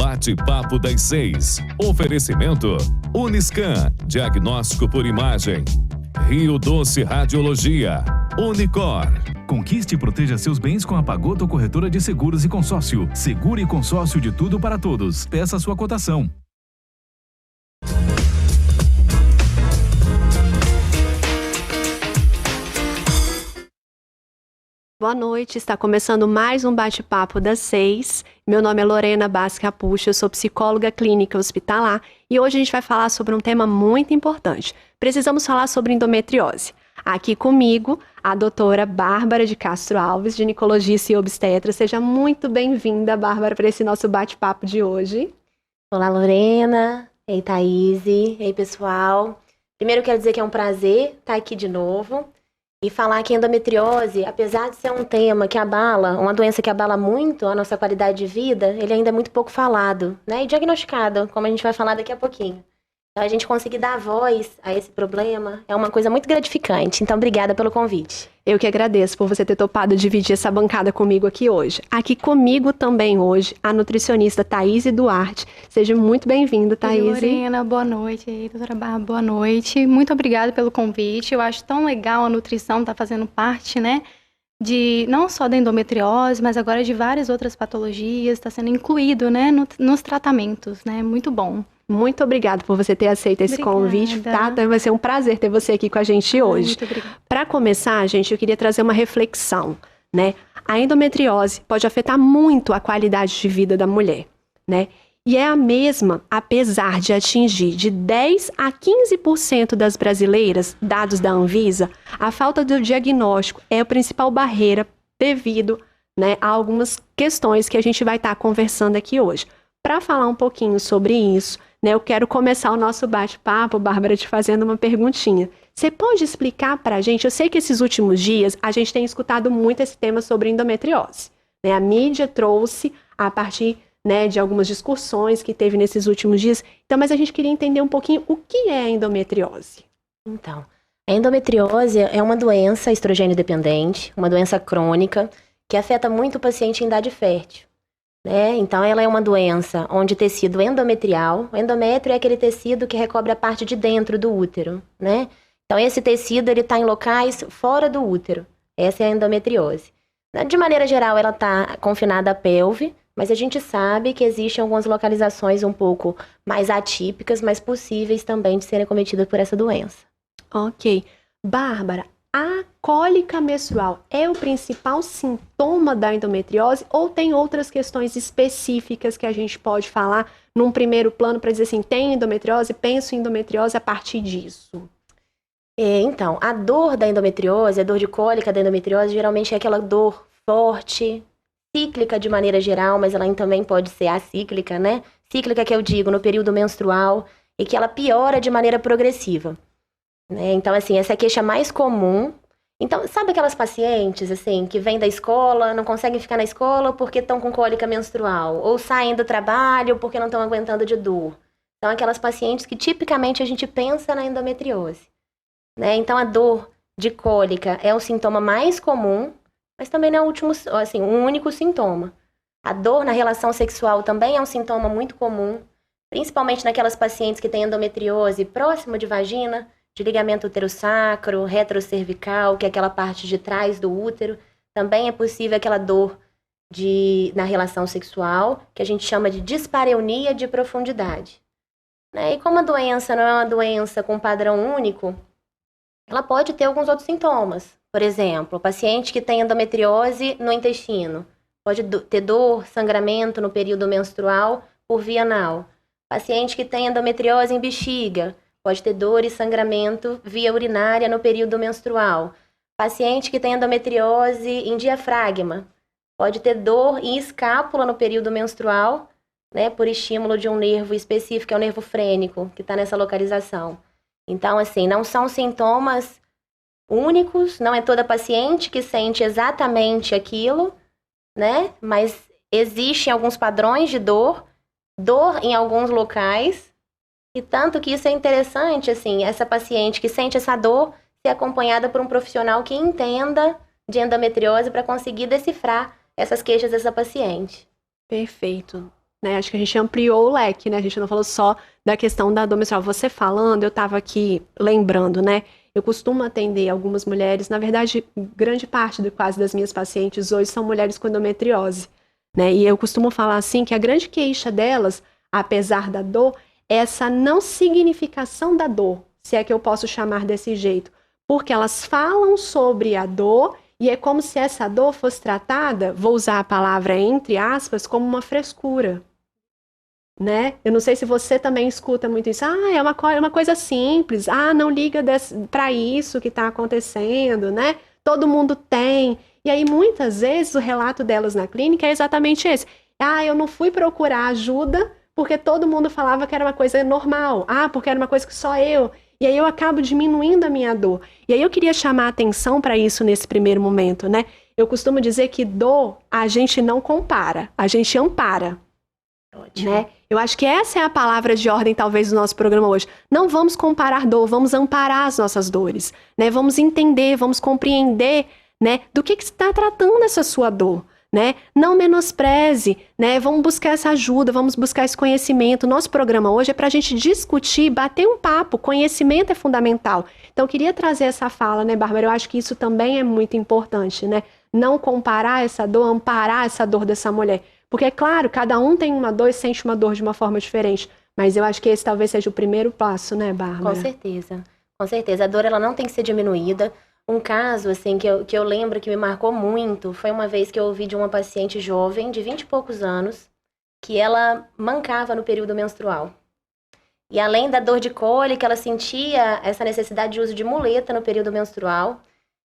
Bate-papo das 6. Oferecimento Uniscan, diagnóstico por imagem. Rio Doce Radiologia. Unicor. Conquiste e proteja seus bens com a Pagoto Corretora de Seguros e Consórcio. Seguro e consórcio de tudo para todos. Peça sua cotação. Boa noite, está começando mais um bate-papo das 6. Meu nome é Lorena Bassi Capucho, eu sou psicóloga clínica hospitalar e hoje a gente vai falar sobre um tema muito importante. Precisamos falar sobre endometriose. Aqui comigo, a doutora Bárbara de Castro Alves, ginecologista e obstetra. Seja muito bem-vinda, Bárbara, para esse nosso bate-papo de hoje. Olá, Lorena. Ei, Thaís. Ei, pessoal. Primeiro, quero dizer que é um prazer estar aqui de novo. E falar que a endometriose, apesar de ser um tema que abala, uma doença que abala muito a nossa qualidade de vida, ele ainda é muito pouco falado, né? E diagnosticado, como a gente vai falar daqui a pouquinho. Então, a gente conseguir dar voz a esse problema é uma coisa muito gratificante. Então, obrigada pelo convite. Eu que agradeço por você ter topado dividir essa bancada comigo aqui hoje. Aqui comigo também hoje, a nutricionista Thaís Duarte. Seja muito bem-vinda, Thaís. Oi, Lorena, boa noite. E aí, doutora Bárbara, boa noite. Muito obrigada pelo convite. Eu acho tão legal a nutrição estar fazendo parte, né? De não só da endometriose, mas agora de várias outras patologias, está sendo incluído, né, nos tratamentos, né? Muito bom. Muito obrigada por você ter aceito esse convite, tá? Então vai ser um prazer ter você aqui com a gente hoje. Muito obrigada. Para começar, gente, eu queria trazer uma reflexão, né? A endometriose pode afetar muito a qualidade de vida da mulher, né? E é a mesma, apesar de atingir de 10 a 15% das brasileiras, dados da Anvisa, a falta do diagnóstico é a principal barreira devido, né, a algumas questões que a gente vai estar conversando aqui hoje. Para falar um pouquinho sobre isso, né, eu quero começar o nosso bate-papo, Bárbara, te fazendo uma perguntinha. Você pode explicar para a gente? Eu sei que esses últimos dias a gente tem escutado muito esse tema sobre endometriose, né? A mídia trouxe a partir, né, de algumas discussões que teve nesses últimos dias. Então, mas a gente queria entender um pouquinho o que é a endometriose. Então, a endometriose é uma doença estrogênio dependente, uma doença crônica que afeta muito o paciente em idade fértil. Né? Então, ela é uma doença onde tecido endometrial, o endométrio é aquele tecido que recobre a parte de dentro do útero, né? Então, esse tecido ele está em locais fora do útero. Essa é a endometriose. De maneira geral, ela está confinada à pelve, mas a gente sabe que existem algumas localizações um pouco mais atípicas, mas possíveis também de serem cometidas por essa doença. Ok. Bárbara, a cólica menstrual é o principal sintoma da endometriose ou tem outras questões específicas que a gente pode falar num primeiro plano para dizer assim, tem endometriose, penso em endometriose a partir disso? Então, a dor da endometriose, a dor de cólica da endometriose, geralmente é aquela dor forte, cíclica de maneira geral, mas ela também pode ser acíclica, né? Cíclica que eu digo no período menstrual e que ela piora de maneira progressiva. Então, assim, essa é a queixa mais comum. Então, sabe aquelas pacientes, assim, que vêm da escola, não conseguem ficar na escola porque estão com cólica menstrual, ou saem do trabalho porque não estão aguentando de dor. Então, aquelas pacientes que tipicamente a gente pensa na endometriose, né? Então, a dor de cólica é o sintoma mais comum, mas também não é o único sintoma. A dor na relação sexual também é um sintoma muito comum, principalmente naquelas pacientes que têm endometriose próximo de vagina, de ligamento uterosacro, retrocervical, que é aquela parte de trás do útero. Também é possível aquela dor na relação sexual, que a gente chama de dispareunia de profundidade. E como a doença não é uma doença com padrão único, ela pode ter alguns outros sintomas. Por exemplo, o paciente que tem endometriose no intestino pode ter dor, sangramento no período menstrual por via anal. Paciente que tem endometriose em bexiga pode ter dor e sangramento via urinária no período menstrual. Paciente que tem endometriose em diafragma pode ter dor em escápula no período menstrual, né, por estímulo de um nervo específico, que é o nervo frênico, que está nessa localização. Então, assim, não são sintomas únicos, não é toda paciente que sente exatamente aquilo, né, mas existem alguns padrões de dor em alguns locais. E tanto que isso é interessante, assim, essa paciente que sente essa dor ser acompanhada por um profissional que entenda de endometriose para conseguir decifrar essas queixas dessa paciente. Perfeito. né? Acho que a gente ampliou o leque, né? A gente não falou só da questão da dor menstrual. Você falando, eu estava aqui lembrando, né? Eu costumo atender algumas mulheres, na verdade, grande parte quase das minhas pacientes hoje são mulheres com endometriose, né? E eu costumo falar assim que a grande queixa delas, apesar da dor, é essa não significação da dor, se é que eu posso chamar desse jeito. Porque elas falam sobre a dor e é como se essa dor fosse tratada, vou usar a palavra entre aspas, como uma frescura. Né? Eu não sei se você também escuta muito isso. É uma coisa simples. Não liga para isso que está acontecendo, né? Todo mundo tem. E aí, muitas vezes, o relato delas na clínica é exatamente esse. Eu não fui procurar ajuda porque todo mundo falava que era uma coisa normal. Porque era uma coisa que só eu. E aí eu acabo diminuindo a minha dor. E aí eu queria chamar a atenção para isso nesse primeiro momento, né? Eu costumo dizer que dor a gente não compara, a gente ampara. Ótimo. Né? Eu acho que essa é a palavra de ordem, talvez, do nosso programa hoje. Não vamos comparar dor, vamos amparar as nossas dores, né? Vamos entender, vamos compreender, né? Do que está tratando essa sua dor, né? Não menospreze, né? Vamos buscar essa ajuda, vamos buscar esse conhecimento. Nosso programa hoje é para a gente discutir, bater um papo. Conhecimento é fundamental. Então, eu queria trazer essa fala, né, Bárbara? Eu acho que isso também é muito importante, né? Não comparar essa dor, amparar essa dor dessa mulher. Porque, é claro, cada um tem uma dor e sente uma dor de uma forma diferente. Mas eu acho que esse talvez seja o primeiro passo, né, Bárbara? Com certeza. Com certeza. A dor, ela não tem que ser diminuída. Um caso, assim, que eu lembro que me marcou muito, foi uma vez que eu ouvi de uma paciente jovem, de 20 e poucos anos, que ela mancava no período menstrual. E além da dor de cólica, ela sentia essa necessidade de uso de muleta no período menstrual.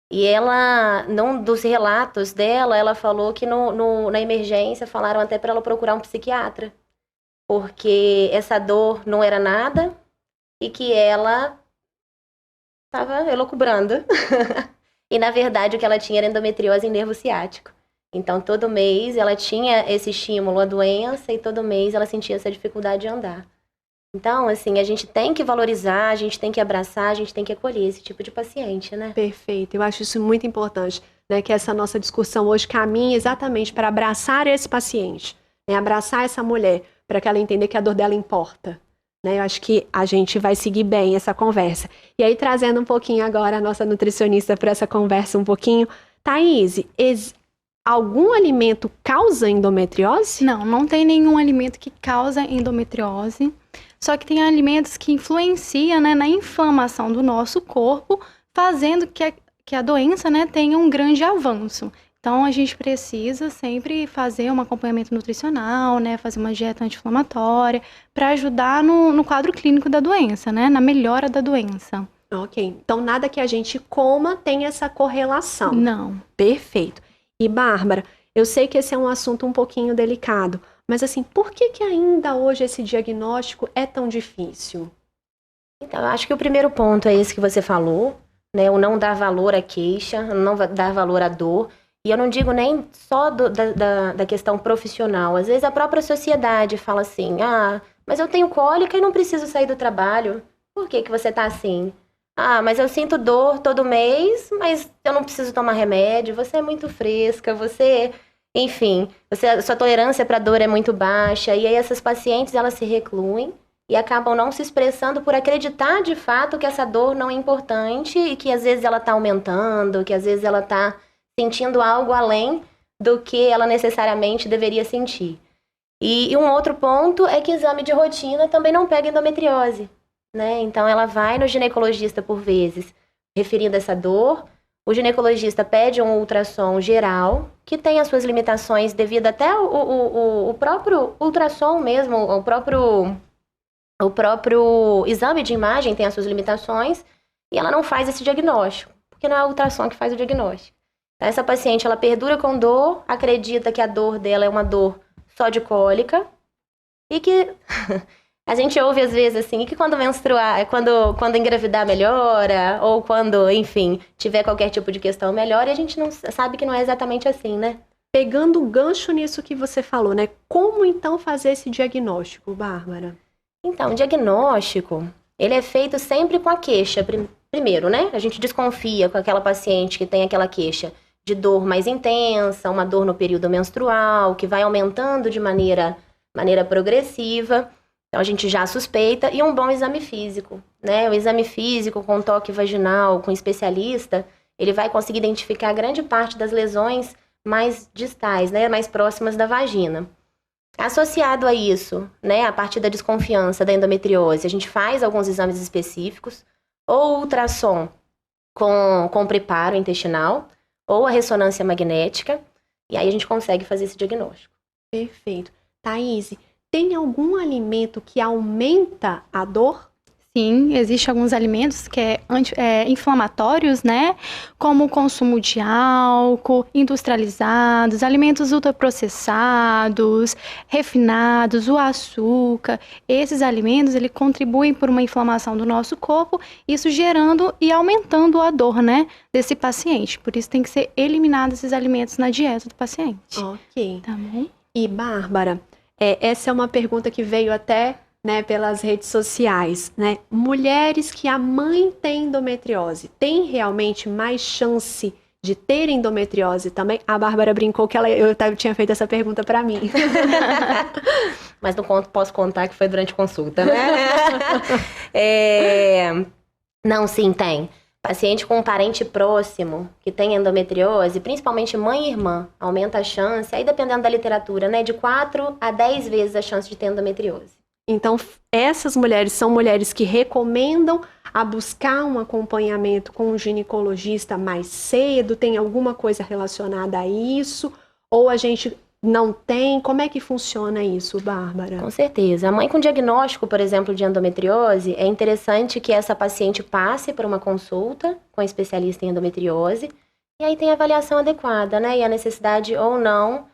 E ela, num dos relatos dela, ela falou que na emergência falaram até para ela procurar um psiquiatra. Porque essa dor não era nada e que ela estava elucubrando. E, na verdade, o que ela tinha era endometriose em nervo ciático. Então, todo mês ela tinha esse estímulo, a doença, e todo mês ela sentia essa dificuldade de andar. Então, assim, a gente tem que valorizar, a gente tem que abraçar, a gente tem que acolher esse tipo de paciente, né? Perfeito, eu acho isso muito importante, né? Que essa nossa discussão hoje caminhe exatamente para abraçar esse paciente, né? Abraçar essa mulher, para que ela entenda que a dor dela importa. Né? Eu acho que a gente vai seguir bem essa conversa. E aí, trazendo um pouquinho agora a nossa nutricionista para essa conversa um pouquinho. Thaís, algum alimento causa endometriose? Não, não tem nenhum alimento que causa endometriose. Só que tem alimentos que influenciam, né, na inflamação do nosso corpo, fazendo que a doença, né, tenha um grande avanço. Então, a gente precisa sempre fazer um acompanhamento nutricional, né, fazer uma dieta anti-inflamatória, para ajudar no quadro clínico da doença, né, na melhora da doença. Ok, então nada que a gente coma tem essa correlação. Não. Perfeito. E, Bárbara, eu sei que esse é um assunto um pouquinho delicado, mas assim, por que ainda hoje esse diagnóstico é tão difícil? Então, eu acho que o primeiro ponto é esse que você falou, né? O não dar valor à queixa, não dar valor à dor. E eu não digo nem só da questão profissional. Às vezes a própria sociedade fala assim, mas eu tenho cólica e não preciso sair do trabalho. Por que você tá assim? Mas eu sinto dor todo mês, mas eu não preciso tomar remédio. Você é muito fresca, enfim, sua tolerância para dor é muito baixa. E aí essas pacientes, elas se recluem e acabam não se expressando por acreditar de fato que essa dor não é importante e que às vezes ela está aumentando, que às vezes ela está sentindo algo além do que ela necessariamente deveria sentir. E um outro ponto é que exame de rotina também não pega endometriose, né? Então ela vai no ginecologista por vezes referindo essa dor. O ginecologista pede um ultrassom geral, que tem as suas limitações devido até o próprio ultrassom mesmo, o próprio exame de imagem tem as suas limitações, e ela não faz esse diagnóstico, porque não é o ultrassom que faz o diagnóstico. Então, essa paciente, ela perdura com dor, acredita que a dor dela é uma dor só de cólica, e que a gente ouve às vezes assim, que quando menstruar, quando engravidar melhora, ou quando, enfim, tiver qualquer tipo de questão melhora, e a gente não sabe que não é exatamente assim, né? Pegando o gancho nisso que você falou, né? Como então fazer esse diagnóstico, Bárbara? Então, o diagnóstico, ele é feito sempre com a queixa, primeiro, né? A gente desconfia com aquela paciente que tem aquela queixa de dor mais intensa, uma dor no período menstrual, que vai aumentando de maneira maneira progressiva. Então, a gente já suspeita. E um bom exame físico, né? O exame físico com toque vaginal, com especialista, ele vai conseguir identificar grande parte das lesões mais distais, né? Mais próximas da vagina. Associado a isso, né? A partir da desconfiança da endometriose, a gente faz alguns exames específicos, ou ultrassom com preparo intestinal, ou a ressonância magnética, e aí a gente consegue fazer esse diagnóstico. Perfeito. Thaís, tem algum alimento que aumenta a dor? Sim, existem alguns alimentos que inflamatórios, né? Como o consumo de álcool, industrializados, alimentos ultraprocessados, refinados, o açúcar. Esses alimentos, ele contribuem por uma inflamação do nosso corpo, isso gerando e aumentando a dor, né? Desse paciente. Por isso tem que ser eliminados esses alimentos na dieta do paciente. Ok. Tá bom? E, Bárbara, essa é uma pergunta que veio até, né, pelas redes sociais, né? Mulheres que a mãe tem endometriose, têm realmente mais chance de ter endometriose também? A Bárbara brincou que eu tinha feito essa pergunta para mim. Mas não posso contar que foi durante consulta, né? Não, sim, tem. Paciente com um parente próximo que tem endometriose, principalmente mãe e irmã, aumenta a chance, aí dependendo da literatura, né, de 4 a 10 vezes a chance de ter endometriose. Então, essas mulheres são mulheres que recomendam a buscar um acompanhamento com um ginecologista mais cedo? Tem alguma coisa relacionada a isso? Ou a gente não tem? Como é que funciona isso, Bárbara? Com certeza. A mãe com diagnóstico, por exemplo, de endometriose, é interessante que essa paciente passe por uma consulta com especialista em endometriose, e aí tem a avaliação adequada, né? E a necessidade ou não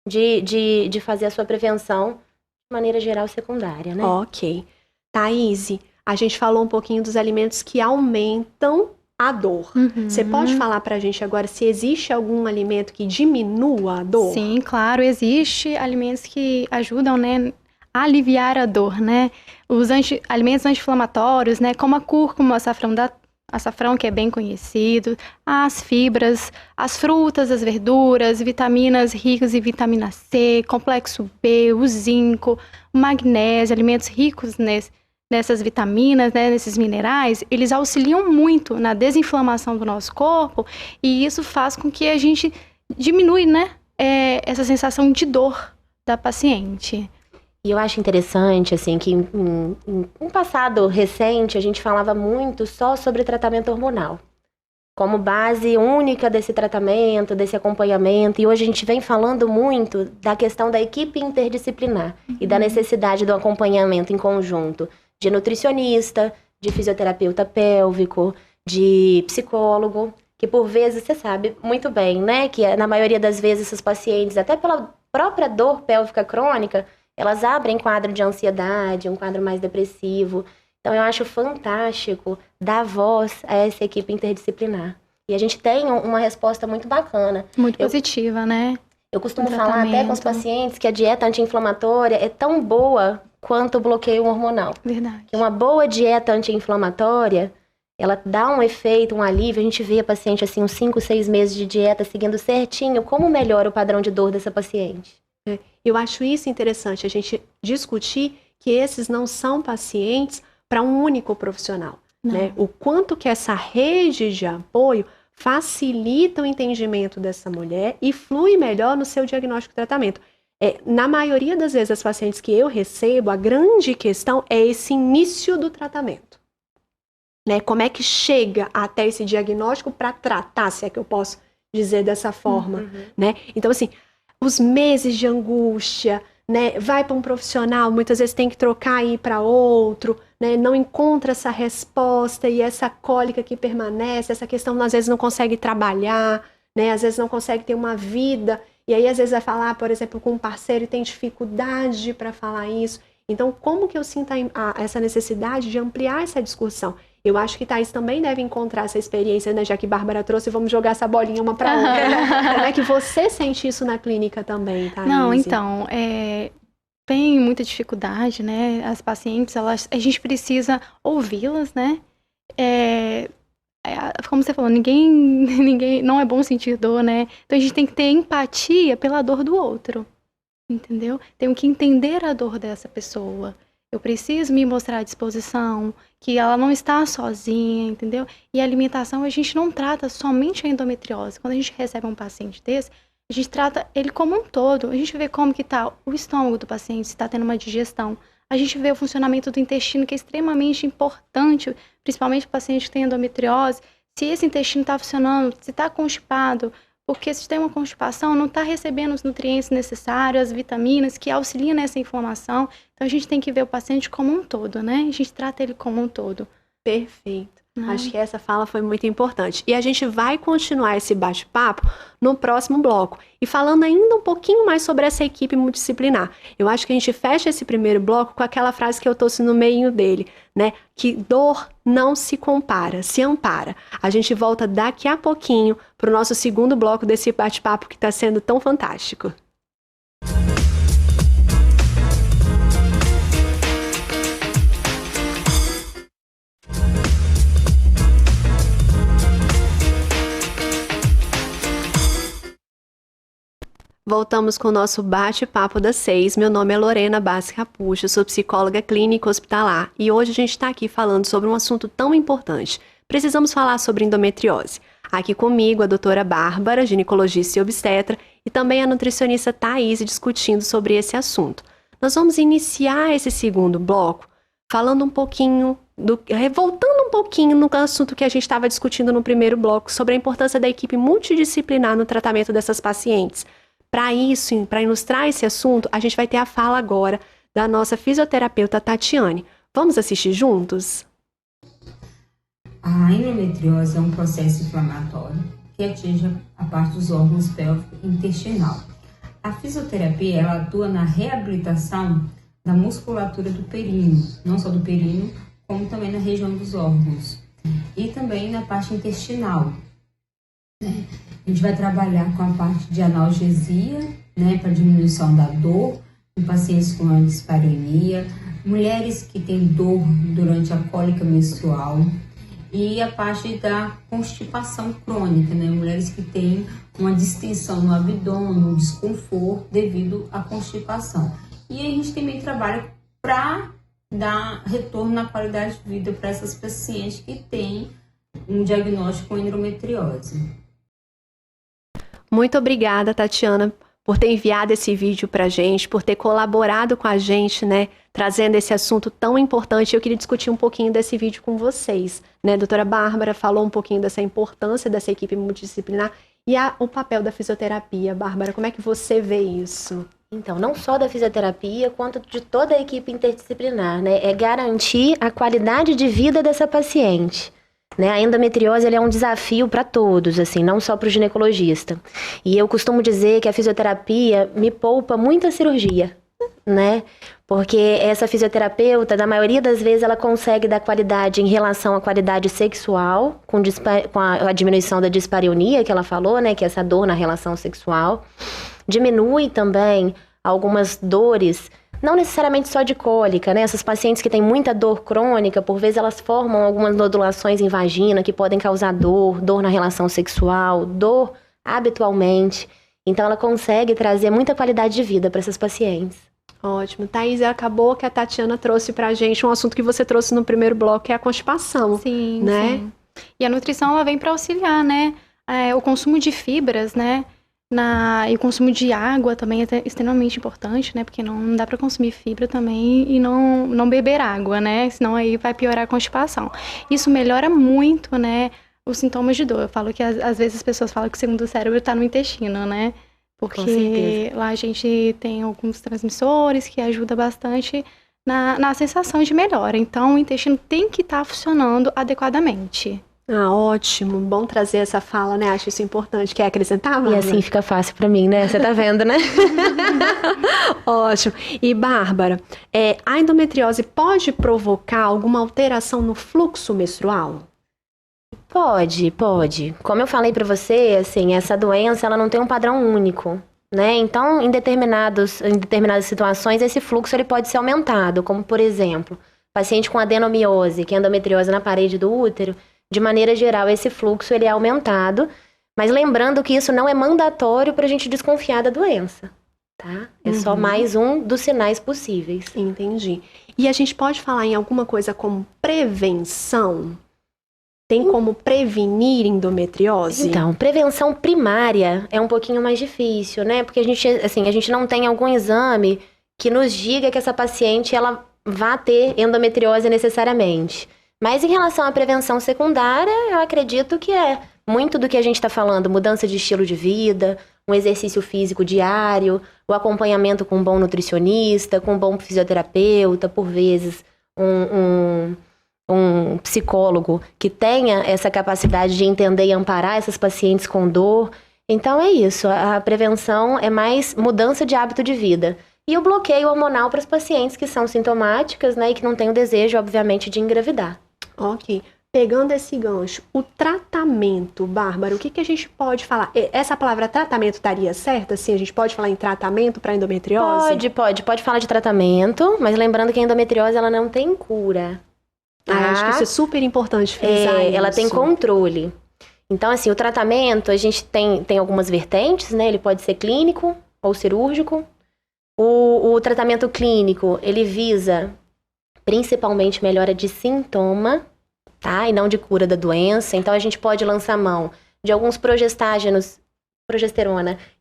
de fazer a sua prevenção de maneira geral secundária, né? Ok. Thaís, a gente falou um pouquinho dos alimentos que aumentam a dor. Você pode falar pra gente agora se existe algum alimento que diminua a dor? Sim, claro, existe alimentos que ajudam, né, a aliviar a dor, né? Os alimentos anti-inflamatórios, né, como a cúrcuma, açafrão, que é bem conhecido, as fibras, as frutas, as verduras, vitaminas ricas em vitamina C, complexo B, o zinco, o magnésio, alimentos ricos nessas vitaminas, né, nesses minerais, eles auxiliam muito na desinflamação do nosso corpo, e isso faz com que a gente diminui, né, essa sensação de dor da paciente. E eu acho interessante, assim, que em um passado recente, a gente falava muito só sobre tratamento hormonal, como base única desse tratamento, desse acompanhamento, e hoje a gente vem falando muito da questão da equipe interdisciplinar e da necessidade do acompanhamento em conjunto de nutricionista, de fisioterapeuta pélvico, de psicólogo, que por vezes, você sabe muito bem, né, que na maioria das vezes esses pacientes, até pela própria dor pélvica crônica, elas abrem quadro de ansiedade, um quadro mais depressivo. Então, eu acho fantástico dar voz a essa equipe interdisciplinar. E a gente tem uma resposta muito bacana. Muito positiva, né? Eu costumo falar até com os pacientes que a dieta anti-inflamatória é tão boa quanto o bloqueio hormonal. Verdade. Que uma boa dieta anti-inflamatória, ela dá um efeito, um alívio. A gente vê a paciente, assim, uns 5, 6 meses de dieta seguindo certinho, como melhora o padrão de dor dessa paciente. Eu acho isso interessante, a gente discutir que esses não são pacientes para um único profissional, né? O quanto que essa rede de apoio facilita o entendimento dessa mulher e flui melhor no seu diagnóstico e tratamento. Na maioria das vezes, as pacientes que eu recebo, a grande questão é esse início do tratamento, né? Como é que chega até esse diagnóstico para tratar, se é que eu posso dizer dessa forma, né? Então, assim, os meses de angústia, né? Vai para um profissional, muitas vezes tem que trocar e ir para outro, né? Não encontra essa resposta e essa cólica que permanece, essa questão às vezes não consegue trabalhar, né? Às vezes não consegue ter uma vida, e aí às vezes vai falar, por exemplo, com um parceiro e tem dificuldade para falar isso. Então, como que eu sinto essa necessidade de ampliar essa discussão? Eu acho que Thaís também deve encontrar essa experiência, né? Já que Bárbara trouxe, vamos jogar essa bolinha uma para outra. Como é que você sente isso na clínica também, Thaís? Não, então, tem muita dificuldade, né? As pacientes, a gente precisa ouvi-las, né? Como você falou, ninguém não é bom sentir dor, né? Então a gente tem que ter empatia pela dor do outro, entendeu? Tenho que entender a dor dessa pessoa. Eu preciso me mostrar à disposição, que ela não está sozinha, entendeu? E a alimentação, a gente não trata somente a endometriose. Quando a gente recebe um paciente desse, a gente trata ele como um todo. A gente vê como que está o estômago do paciente, se está tendo uma digestão. A gente vê o funcionamento do intestino, que é extremamente importante, principalmente para o paciente que tem endometriose. Se esse intestino está funcionando, se está constipado, porque se tem uma constipação, não está recebendo os nutrientes necessários, as vitaminas que auxiliam nessa inflamação. Então, a gente tem que ver o paciente como um todo, né? A gente trata ele como um todo. Perfeito. Acho que essa fala foi muito importante. E a gente vai continuar esse bate-papo no próximo bloco. E falando ainda um pouquinho mais sobre essa equipe multidisciplinar. Eu acho que a gente fecha esse primeiro bloco com aquela frase que eu trouxe no meio dele, né? Que dor não se compara, se ampara. A gente volta daqui a pouquinho para o nosso segundo bloco desse bate-papo que está sendo tão fantástico. Voltamos com o nosso bate-papo das 6. Meu nome é Lorena Bassi Capucho, sou psicóloga clínica hospitalar e hoje a gente está aqui falando sobre um assunto tão importante. Precisamos falar sobre endometriose. Aqui comigo a doutora Bárbara, ginecologista e obstetra, e também a nutricionista Thaís discutindo sobre esse assunto. Nós vamos iniciar esse segundo bloco falando um pouquinho, voltando um pouquinho no assunto que a gente estava discutindo no primeiro bloco, sobre a importância da equipe multidisciplinar no tratamento dessas pacientes. Para isso, para ilustrar esse assunto, a gente vai ter a fala agora da nossa fisioterapeuta Tatiane. Vamos assistir juntos? A endometriose é um processo inflamatório que atinge a parte dos órgãos pélvico e intestinal. A fisioterapia ela atua na reabilitação da musculatura do períneo, não só do períneo, como também na região dos órgãos e também na parte intestinal. A gente vai trabalhar com a parte de analgesia, para diminuição da dor, em pacientes com dispareunia, mulheres que têm dor durante a cólica menstrual e a parte da constipação crônica, mulheres que têm uma distensão no abdômen, um desconforto devido à constipação. E a gente também trabalha para dar retorno na qualidade de vida para essas pacientes que têm um diagnóstico com endometriose. Muito obrigada, Tatiana, por ter enviado esse vídeo para a gente, por ter colaborado com a gente, trazendo esse assunto tão importante. Eu queria discutir um pouquinho desse vídeo com vocês, Doutora Bárbara falou um pouquinho dessa importância dessa equipe multidisciplinar e o papel da fisioterapia. Bárbara, como é que você vê isso? Então, não só da fisioterapia, quanto de toda a equipe interdisciplinar, É garantir a qualidade de vida dessa paciente. A endometriose é um desafio para todos, não só para o ginecologista. E eu costumo dizer que a fisioterapia me poupa muita cirurgia, Porque essa fisioterapeuta, na maioria das vezes, ela consegue dar qualidade em relação à qualidade sexual, com a diminuição da dispareunia que ela falou, que é essa dor na relação sexual. Diminui também algumas dores, não necessariamente só de cólica, Essas pacientes que têm muita dor crônica, por vezes elas formam algumas nodulações em vagina que podem causar dor na relação sexual, dor habitualmente. Então ela consegue trazer muita qualidade de vida para essas pacientes. Ótimo. Thaís, acabou que a Tatiana trouxe pra gente um assunto que você trouxe no primeiro bloco, que é a constipação. Sim, sim. E a nutrição, ela vem para auxiliar, o consumo de fibras, e o consumo de água também é extremamente importante, Porque não dá para consumir fibra também e não beber água, Senão aí vai piorar a constipação. Isso melhora muito, os sintomas de dor. Eu falo que às vezes as pessoas falam que o segundo cérebro está no intestino, Porque lá a gente tem alguns transmissores que ajudam bastante na sensação de melhora. Então o intestino tem que estar funcionando adequadamente. Ah, ótimo. Bom trazer essa fala, Acho isso importante. Quer acrescentar, Bárbara? E assim fica fácil pra mim, Você tá vendo, Ótimo. E, Bárbara, a endometriose pode provocar alguma alteração no fluxo menstrual? Pode. Como eu falei pra você, essa doença, ela não tem um padrão único, Então, em determinadas situações, esse fluxo ele pode ser aumentado, como, por exemplo, paciente com adenomiose, que é endometriose na parede do útero. De maneira geral, esse fluxo ele é aumentado, mas lembrando que isso não é mandatório para a gente desconfiar da doença, tá? É só mais um dos sinais possíveis. Entendi. E a gente pode falar em alguma coisa como prevenção? Tem como prevenir endometriose? Então, prevenção primária é um pouquinho mais difícil, né? Porque a gente não tem algum exame que nos diga que essa paciente ela vá ter endometriose necessariamente. Mas em relação à prevenção secundária, eu acredito que é muito do que a gente está falando, mudança de estilo de vida, um exercício físico diário, o acompanhamento com um bom nutricionista, com um bom fisioterapeuta, por vezes um psicólogo que tenha essa capacidade de entender e amparar essas pacientes com dor. Então é isso, a prevenção é mais mudança de hábito de vida. E o bloqueio hormonal para as pacientes que são sintomáticas, né, e que não têm o desejo, obviamente, de engravidar. Ok. Pegando esse gancho, o tratamento, Bárbara, o que a gente pode falar? Essa palavra tratamento estaria certa? Sim, a gente pode falar em tratamento para endometriose? Pode falar de tratamento, mas lembrando que a endometriose ela não tem cura. Acho que isso é super importante frisar isso. Ela tem controle. Então, assim, o tratamento, a gente tem algumas vertentes, né? Ele pode ser clínico ou cirúrgico. O tratamento clínico, ele visa principalmente melhora de sintoma, tá? E não de cura da doença. Então, a gente pode lançar mão de alguns progesterona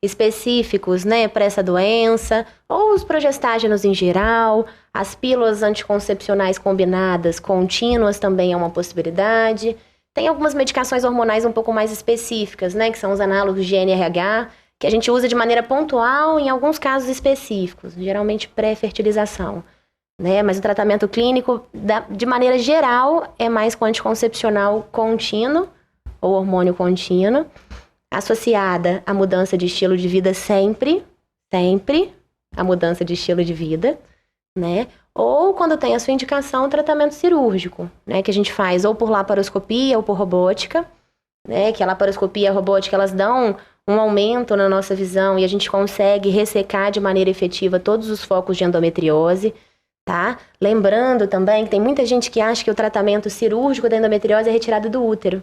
específicos, né, para essa doença, ou os progestágenos em geral, as pílulas anticoncepcionais combinadas contínuas também é uma possibilidade. Tem algumas medicações hormonais um pouco mais específicas, né, que são os análogos de GnRH, que a gente usa de maneira pontual em alguns casos específicos, geralmente pré-fertilização, né, mas o tratamento clínico, de maneira geral, é mais com anticoncepcional contínuo, ou hormônio contínuo, associada à mudança de estilo de vida sempre a mudança de estilo de vida, né? Ou quando tem a sua indicação, o tratamento cirúrgico, né? Que a gente faz ou por laparoscopia ou por robótica, né? Que a laparoscopia e a robótica, elas dão um aumento na nossa visão e a gente consegue ressecar de maneira efetiva todos os focos de endometriose, tá? Lembrando também que tem muita gente que acha que o tratamento cirúrgico da endometriose é retirado do útero,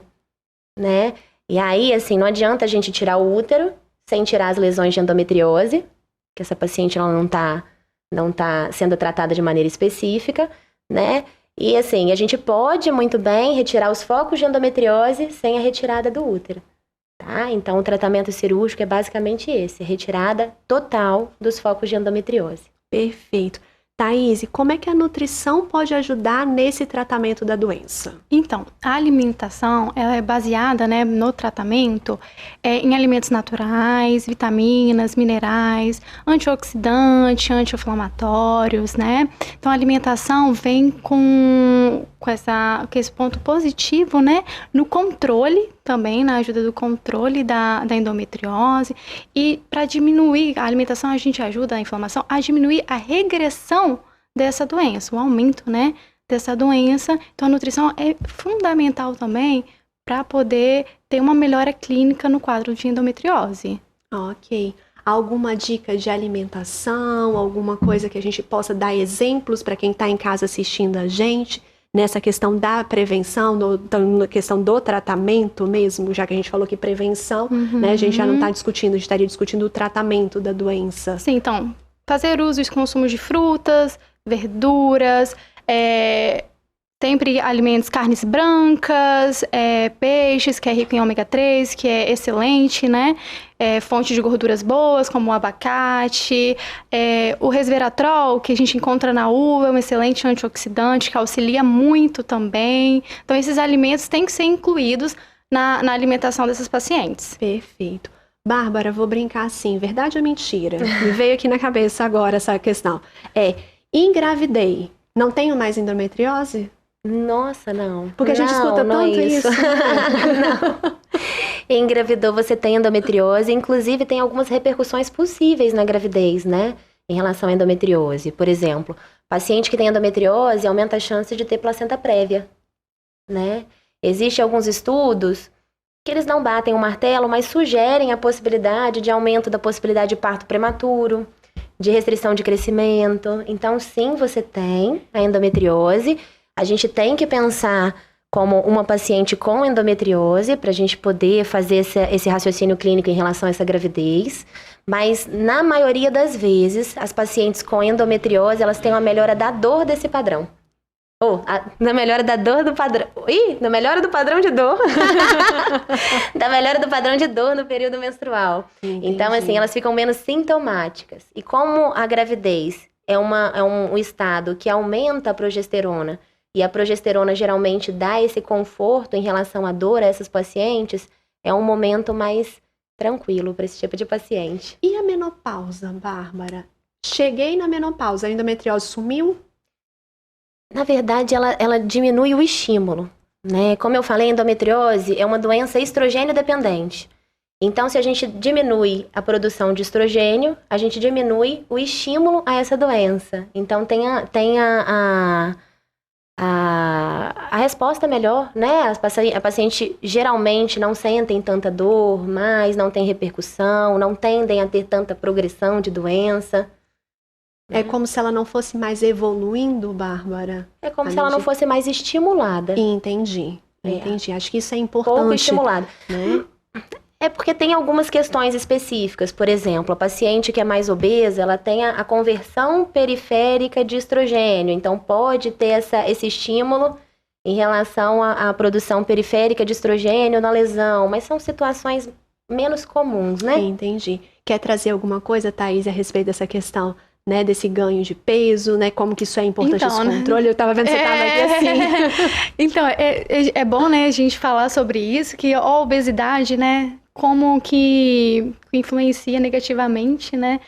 né? E aí, assim, não adianta a gente tirar o útero sem tirar as lesões de endometriose, que essa paciente ela não tá sendo tratada de maneira específica, né? E assim, a gente pode muito bem retirar os focos de endometriose sem a retirada do útero, tá? Então, o tratamento cirúrgico é basicamente esse, retirada total dos focos de endometriose. Perfeito. Thaís, como é que a nutrição pode ajudar nesse tratamento da doença? Então, a alimentação ela é baseada, né, no tratamento em alimentos naturais, vitaminas, minerais, antioxidantes, anti-inflamatórios, né? Então, a alimentação vem com esse ponto positivo, né, no controle também, na ajuda do controle da endometriose. E para diminuir a alimentação, a gente ajuda a inflamação a diminuir a regressão dessa doença, o aumento, né, dessa doença. Então, a nutrição é fundamental também para poder ter uma melhora clínica no quadro de endometriose. Ok. Alguma dica de alimentação, alguma coisa que a gente possa dar exemplos para quem está em casa assistindo a gente? Nessa questão da prevenção, na questão do tratamento mesmo, já que a gente falou que prevenção, né, a gente já não está discutindo, a gente estaria discutindo o tratamento da doença. Sim, então, fazer uso e consumo de frutas, verduras, sempre alimentos, carnes brancas, peixes, que é rico em ômega 3, que é excelente, né? Fontes de gorduras boas, como o abacate, o resveratrol, que a gente encontra na uva, é um excelente antioxidante, que auxilia muito também. Então, esses alimentos têm que ser incluídos na alimentação dessas pacientes. Perfeito. Bárbara, vou brincar assim, verdade ou mentira? Me veio aqui na cabeça agora essa questão. Engravidei, não tenho mais endometriose? Nossa, não. Porque a gente escuta tanto isso. Não. Engravidou, você tem endometriose. Inclusive, tem algumas repercussões possíveis na gravidez, né? Em relação à endometriose. Por exemplo, paciente que tem endometriose aumenta a chance de ter placenta prévia, né? Existem alguns estudos que eles não batem o martelo, mas sugerem a possibilidade de aumento da possibilidade de parto prematuro, de restrição de crescimento. Então, sim, você tem a endometriose. A gente tem que pensar como uma paciente com endometriose para a gente poder fazer esse raciocínio clínico em relação a essa gravidez. Mas, na maioria das vezes, as pacientes com endometriose, elas têm uma melhora da dor desse padrão. Na melhora da dor do padrão... na melhora do padrão de dor. Da melhora do padrão de dor no período menstrual. Entendi. Então, assim, elas ficam menos sintomáticas. E como a gravidez é um estado que aumenta a progesterona, e a progesterona geralmente dá esse conforto em relação à dor a essas pacientes, é um momento mais tranquilo para esse tipo de paciente. E a menopausa, Bárbara? Cheguei na menopausa, a endometriose sumiu? Na verdade, ela diminui o estímulo, né? Como eu falei, a endometriose é uma doença estrogênio dependente. Então, se a gente diminui a produção de estrogênio, a gente diminui o estímulo a essa doença. Então, tem a resposta melhor, né? A paciente geralmente não sentem tanta dor, mas não tem repercussão, não tendem a ter tanta progressão de doença. É como se ela não fosse mais evoluindo, Bárbara? É como se ela não fosse mais estimulada. Entendi. Acho que isso é importante. Pouco estimulada. Né? É porque tem algumas questões específicas. Por exemplo, a paciente que é mais obesa, ela tem a conversão periférica de estrogênio. Então, pode ter esse estímulo em relação à produção periférica de estrogênio na lesão. Mas são situações menos comuns, né? Entendi. Quer trazer alguma coisa, Thaís, a respeito dessa questão, né, desse ganho de peso, né? Como que isso é importante, esse controle? Né? Eu tava vendo que você tava aqui assim. Então, é bom, né, a gente falar sobre isso, que a obesidade, né, como que influencia negativamente, né,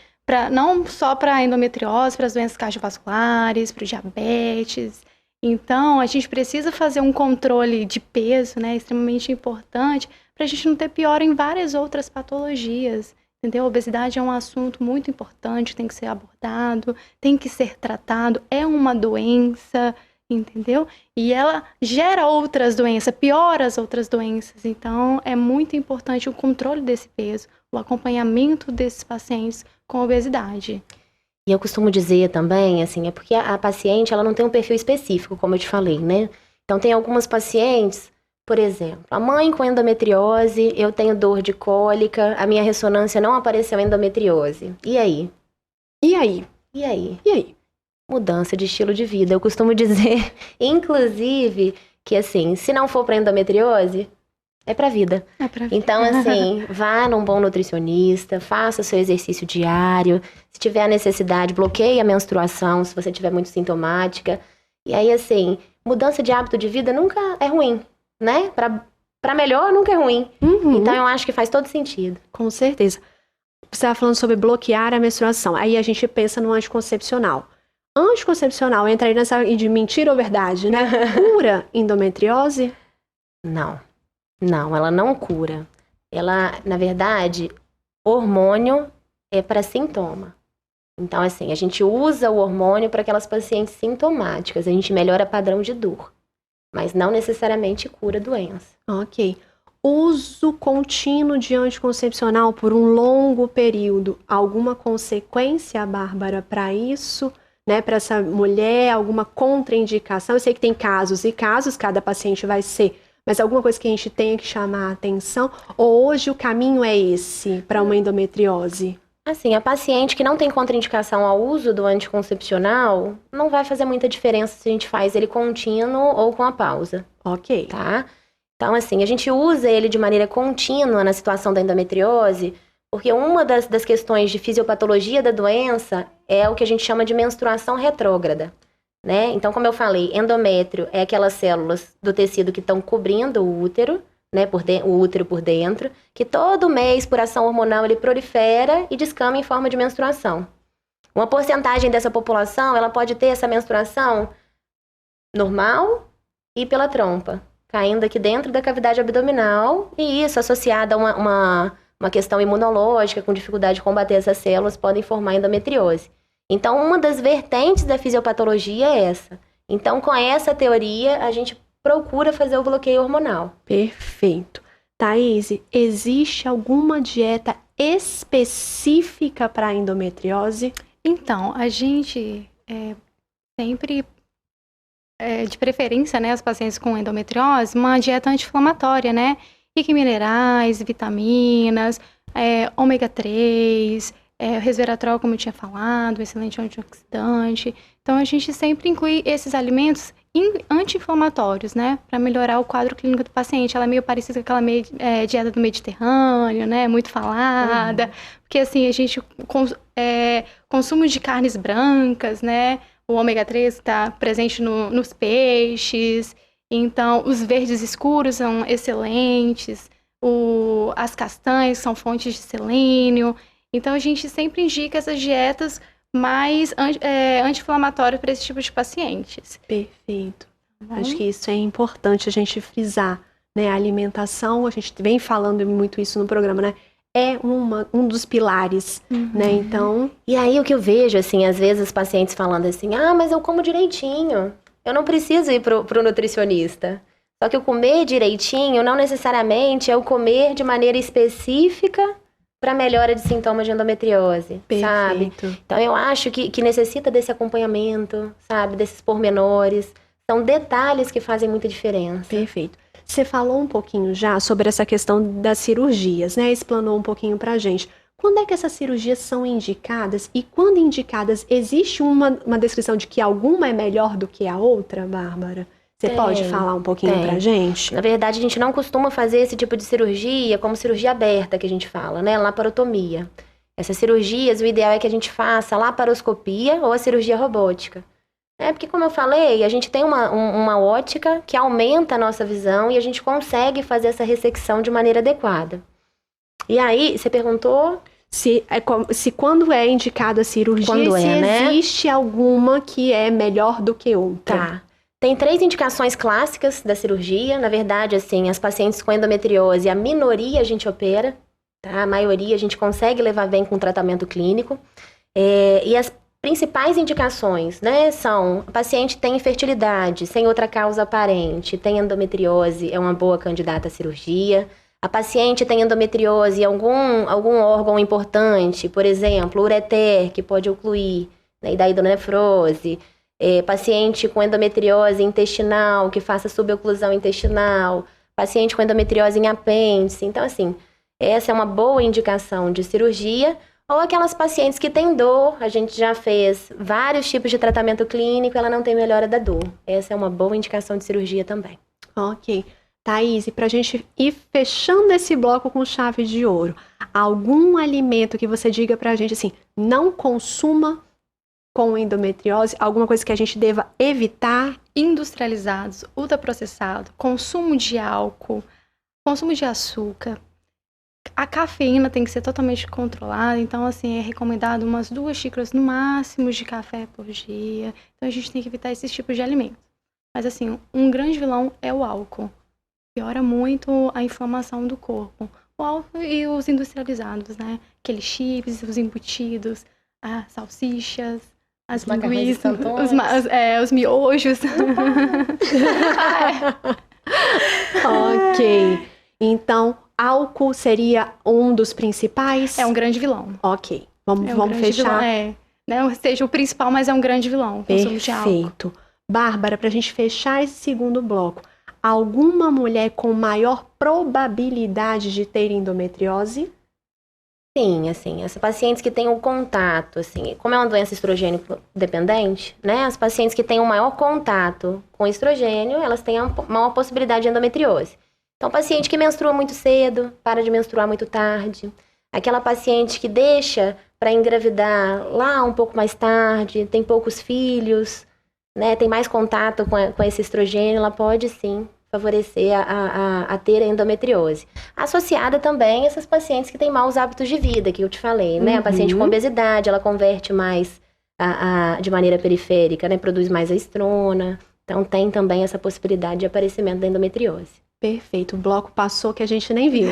não só para a endometriose, para as doenças cardiovasculares, para o diabetes. Então, a gente precisa fazer um controle de peso, né, extremamente importante, para a gente não ter pior em várias outras patologias. Entendeu? A obesidade é um assunto muito importante, tem que ser abordado, tem que ser tratado, é uma doença, entendeu? E ela gera outras doenças, piora as outras doenças. Então, é muito importante o controle desse peso, o acompanhamento desses pacientes com obesidade. E eu costumo dizer também, assim, é porque a paciente, ela não tem um perfil específico, como eu te falei, né? Então, tem algumas pacientes... Por exemplo, a mãe com endometriose, eu tenho dor de cólica, a minha ressonância não apareceu endometriose. E aí? E aí? E aí? E aí? Mudança de estilo de vida. Eu costumo dizer, inclusive, que assim, se não for para endometriose, é para vida. É pra vida. Então, assim, vá num bom nutricionista, faça o seu exercício diário. Se tiver a necessidade, bloqueie a menstruação, se você tiver muito sintomática. E aí, assim, mudança de hábito de vida nunca é ruim. Né? Pra melhor nunca é ruim. Uhum. Então eu acho que faz todo sentido. Com certeza. Você estava falando sobre bloquear a menstruação. Aí a gente pensa no anticoncepcional. Anticoncepcional entra aí nessa de mentira ou verdade, né? Cura endometriose? Não, ela não cura. Ela, na verdade, hormônio é para sintoma. Então, assim, a gente usa o hormônio para aquelas pacientes sintomáticas. A gente melhora padrão de dor. Mas não necessariamente cura a doença. Ok. Uso contínuo de anticoncepcional por um longo período. Alguma consequência, Bárbara, para isso? Né, para essa mulher? Alguma contraindicação? Eu sei que tem casos e casos, cada paciente vai ser. Mas alguma coisa que a gente tenha que chamar a atenção? Ou hoje o caminho é esse para uma endometriose? Assim, a paciente que não tem contraindicação ao uso do anticoncepcional, não vai fazer muita diferença se a gente faz ele contínuo ou com a pausa. Ok. Tá? Então, assim, a gente usa ele de maneira contínua na situação da endometriose, porque uma das questões de fisiopatologia da doença é o que a gente chama de menstruação retrógrada, né? Então, como eu falei, endométrio é aquelas células do tecido que estão cobrindo o útero, né, o útero por dentro, que todo mês, por ação hormonal, ele prolifera e descama em forma de menstruação. Uma porcentagem dessa população, ela pode ter essa menstruação normal e pela trompa, caindo aqui dentro da cavidade abdominal, e isso associado a uma questão imunológica, com dificuldade de combater essas células, podem formar endometriose. Então, uma das vertentes da fisiopatologia é essa. Então, com essa teoria, a gente procura fazer o bloqueio hormonal. Perfeito. Thaís, existe alguma dieta específica para a endometriose? Então, a gente sempre, de preferência, né, as pacientes com endometriose, uma dieta anti-inflamatória, né? Rica em minerais, vitaminas, ômega 3, o resveratrol, como eu tinha falado, excelente antioxidante. Então, a gente sempre inclui esses alimentos anti-inflamatórios, né? Para melhorar o quadro clínico do paciente. Ela é meio parecida com aquela dieta do Mediterrâneo, né? Muito falada. Porque, assim, a gente... consumo de carnes brancas, né? O ômega 3 está presente nos peixes. Então, os verdes escuros são excelentes. As castanhas são fontes de selênio. Então, a gente sempre indica essas dietas mais anti-inflamatórias para esse tipo de pacientes. Perfeito. Acho que isso é importante a gente frisar, né? A alimentação, a gente vem falando muito isso no programa, né? É um dos pilares, né? Então... E aí, o que eu vejo, assim, às vezes os pacientes falando assim, mas eu como direitinho, eu não preciso ir pro nutricionista. Só que o comer direitinho não necessariamente é o comer de maneira específica para melhora de sintomas de endometriose, sabe? Então, eu acho que necessita desse acompanhamento, sabe? Desses pormenores. São detalhes que fazem muita diferença. Perfeito. Você falou um pouquinho já sobre essa questão das cirurgias, né? Explanou um pouquinho pra gente. Quando é que essas cirurgias são indicadas? E quando indicadas, existe uma descrição de que alguma é melhor do que a outra, Bárbara? Você pode falar um pouquinho pra gente? Na verdade, a gente não costuma fazer esse tipo de cirurgia como cirurgia aberta, que a gente fala, né? Laparotomia. Essas cirurgias, o ideal é que a gente faça laparoscopia ou a cirurgia robótica. Porque, como eu falei, a gente tem uma ótica que aumenta a nossa visão e a gente consegue fazer essa ressecção de maneira adequada. E aí, você perguntou... Se quando é indicada a cirurgia, existe alguma que é melhor do que outra. Tá. Tem 3 indicações clássicas da cirurgia. Na verdade, assim, as pacientes com endometriose, a minoria a gente opera, tá? A maioria a gente consegue levar bem com o tratamento clínico. E as principais indicações, né, são: a paciente tem infertilidade, sem outra causa aparente, tem endometriose, é uma boa candidata à cirurgia. A paciente tem endometriose em algum órgão importante, por exemplo, ureter, que pode ocluir, né, e da hidronefrose. Paciente com endometriose intestinal, que faça suboclusão intestinal, paciente com endometriose em apêndice. Então, assim, essa é uma boa indicação de cirurgia. Ou aquelas pacientes que têm dor, a gente já fez vários tipos de tratamento clínico, ela não tem melhora da dor. Essa é uma boa indicação de cirurgia também. Ok. Thaís, e pra gente ir fechando esse bloco com chave de ouro, algum alimento que você diga pra gente assim, não consuma com endometriose, alguma coisa que a gente deva evitar? Industrializados, ultraprocessado, consumo de álcool, consumo de açúcar. A cafeína tem que ser totalmente controlada, então, assim, é recomendado umas 2 xícaras no máximo de café por dia. Então, a gente tem que evitar esses tipos de alimentos. Mas, assim, um grande vilão é o álcool. Piora muito a inflamação do corpo. O álcool e os industrializados, né? Aqueles chips, os embutidos, as salsichas, as linguiças, os miojos. Ok. Então, álcool seria um dos principais? É um grande vilão. Ok. Vamos fechar. Vilão, não seja o principal, mas é um grande vilão. Perfeito. Bárbara, para a gente fechar esse segundo bloco, alguma mulher com maior probabilidade de ter endometriose? Sim, assim, as pacientes que têm um contato, assim, como é uma doença estrogênio dependente, né, as pacientes que têm um maior contato com estrogênio, elas têm uma maior possibilidade de endometriose. Então, paciente que menstrua muito cedo, para de menstruar muito tarde, aquela paciente que deixa para engravidar lá um pouco mais tarde, tem poucos filhos, né, tem mais contato com esse estrogênio, ela pode sim favorecer a ter a endometriose. Associada também a essas pacientes que têm maus hábitos de vida, que eu te falei, né? A paciente com obesidade, ela converte mais de maneira periférica, né? Produz mais a estrona. Então, tem também essa possibilidade de aparecimento da endometriose. Perfeito. O bloco passou que a gente nem viu,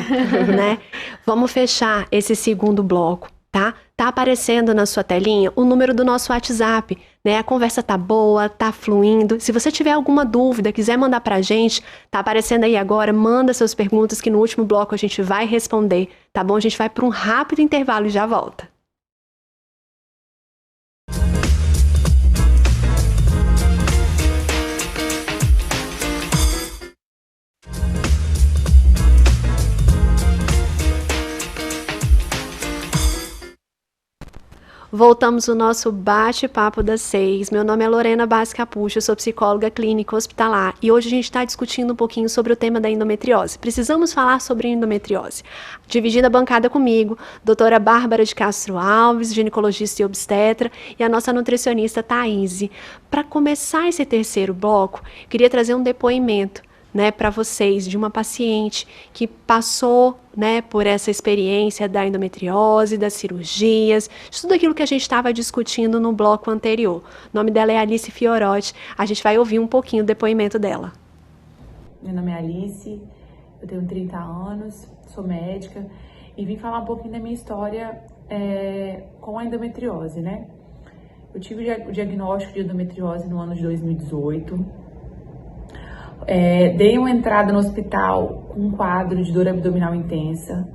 né? Vamos fechar esse segundo bloco, tá? Tá aparecendo na sua telinha o número do nosso WhatsApp, né? A conversa tá boa, tá fluindo. Se você tiver alguma dúvida, quiser mandar pra gente, tá aparecendo aí agora, manda suas perguntas que no último bloco a gente vai responder, tá bom? A gente vai para um rápido intervalo e já volta. Voltamos ao nosso bate-papo das 6. Meu nome é Lorena Bassi Capucho, sou psicóloga clínica hospitalar e hoje a gente está discutindo um pouquinho sobre o tema da endometriose. Precisamos falar sobre endometriose. Dividida a bancada comigo, doutora Bárbara de Castro Alves, ginecologista e obstetra, e a nossa nutricionista Thaís. Para começar esse terceiro bloco, queria trazer um depoimento, né, para vocês, de uma paciente que passou, né, por essa experiência da endometriose, das cirurgias, de tudo aquilo que a gente estava discutindo no bloco anterior. O nome dela é Alice Fiorotti. A gente vai ouvir um pouquinho do depoimento dela. Meu nome é Alice, eu tenho 30 anos, sou médica e vim falar um pouquinho da minha história com a endometriose, né? Eu tive o diagnóstico de endometriose no ano de 2018. Dei uma entrada no hospital com um quadro de dor abdominal intensa,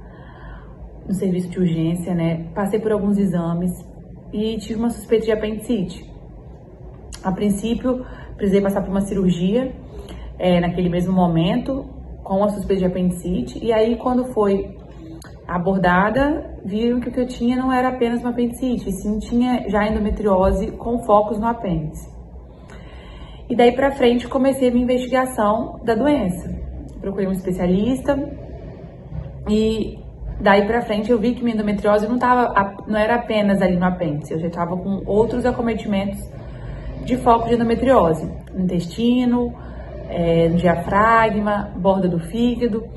no serviço de urgência, né? Passei por alguns exames e tive uma suspeita de apendicite. A princípio, precisei passar por uma cirurgia naquele mesmo momento, com a suspeita de apendicite. E aí, quando foi abordada, viram que o que eu tinha não era apenas uma apendicite, e sim tinha já endometriose com focos no apêndice. E daí pra frente comecei a minha investigação da doença. Procurei um especialista e daí pra frente eu vi que minha endometriose não era apenas ali no apêndice, eu já estava com outros acometimentos de foco de endometriose, no intestino, no diafragma, borda do fígado.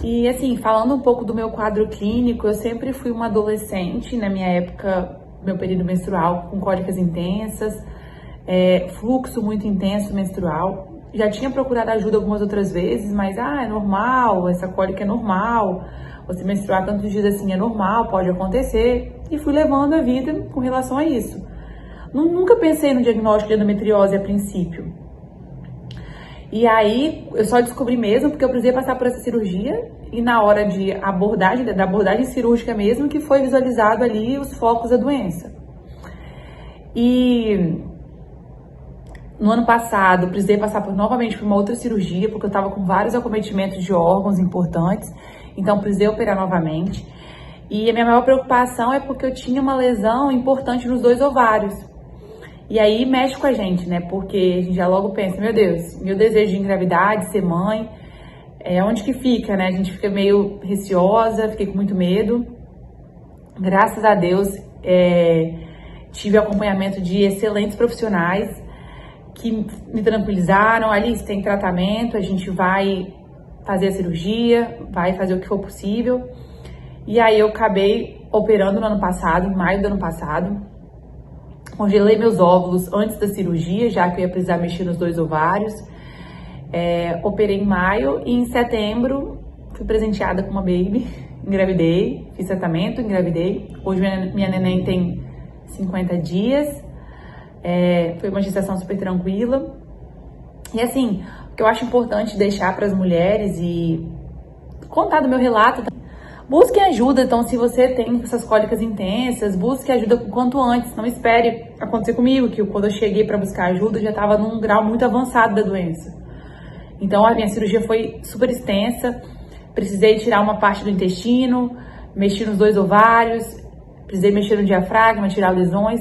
E assim, falando um pouco do meu quadro clínico, eu sempre fui uma adolescente, na minha época, meu período menstrual, com cólicas intensas, fluxo muito intenso menstrual. Já tinha procurado ajuda algumas outras vezes, mas é normal, essa cólica é normal, você menstruar tantos dias assim é normal, pode acontecer, e fui levando a vida com relação a isso. Nunca pensei no diagnóstico de endometriose a princípio. E aí eu só descobri mesmo porque eu precisei passar por essa cirurgia e na hora da abordagem cirúrgica mesmo, que foi visualizado ali os focos da doença. E no ano passado, precisei passar novamente por uma outra cirurgia, porque eu estava com vários acometimentos de órgãos importantes, então precisei operar novamente. E a minha maior preocupação é porque eu tinha uma lesão importante nos 2 ovários. E aí mexe com a gente, né? Porque a gente já logo pensa, meu Deus, meu desejo de engravidar, de ser mãe, onde que fica, né? A gente fica meio receosa, fiquei com muito medo. Graças a Deus, tive acompanhamento de excelentes profissionais, que me tranquilizaram. Alice, tem tratamento, a gente vai fazer a cirurgia, vai fazer o que for possível. E aí eu acabei operando no ano passado, em maio do ano passado. Congelei meus óvulos antes da cirurgia, já que eu ia precisar mexer nos 2 ovários. Operei em maio e em setembro fui presenteada com uma baby, engravidei, fiz tratamento, engravidei. Hoje minha neném tem 50 dias. Foi uma gestação super tranquila. E assim, o que eu acho importante deixar para as mulheres e contar do meu relato, busquem ajuda. Então, se você tem essas cólicas intensas, busque ajuda o quanto antes. Não espere acontecer comigo, que quando eu cheguei para buscar ajuda, eu já estava num grau muito avançado da doença. Então, a minha cirurgia foi super extensa. Precisei tirar uma parte do intestino, mexer nos 2 ovários, precisei mexer no diafragma, tirar lesões.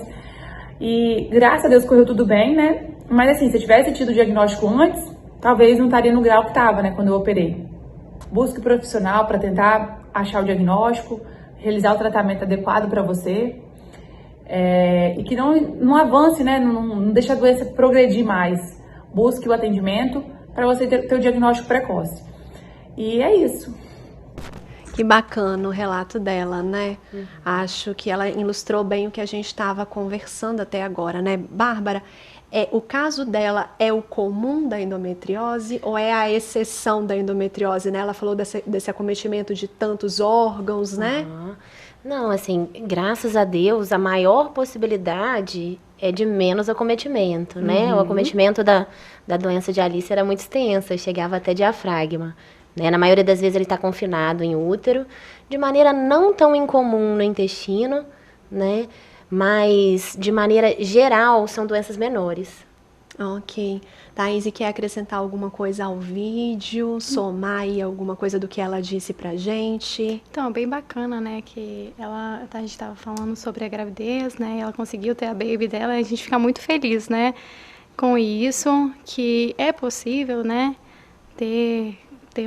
E graças a Deus correu tudo bem, né? Mas assim, se eu tivesse tido o diagnóstico antes, talvez não estaria no grau que estava, né, quando eu operei. Busque profissional para tentar achar o diagnóstico, realizar o tratamento adequado para você, e que não avance, né? Não deixe a doença progredir mais. Busque o atendimento para você ter o diagnóstico precoce. E é isso. Que bacana o relato dela, né? Acho que ela ilustrou bem o que a gente estava conversando até agora, né? Bárbara, o caso dela é o comum da endometriose ou é a exceção da endometriose, né? Ela falou desse acometimento de tantos órgãos, né? Não, assim, graças a Deus, a maior possibilidade é de menos acometimento, né? O acometimento da doença de Alice era muito extensa, chegava até diafragma. Né? Na maioria das vezes ele está confinado em útero, de maneira não tão incomum no intestino, né? Mas de maneira geral são doenças menores. Ok. Thaís, quer acrescentar alguma coisa ao vídeo? Somar aí alguma coisa do que ela disse pra gente? Então, bem bacana, né, que a gente estava falando sobre a gravidez, né, e ela conseguiu ter a baby dela, e a gente fica muito feliz, né, com isso, que é possível, né, ter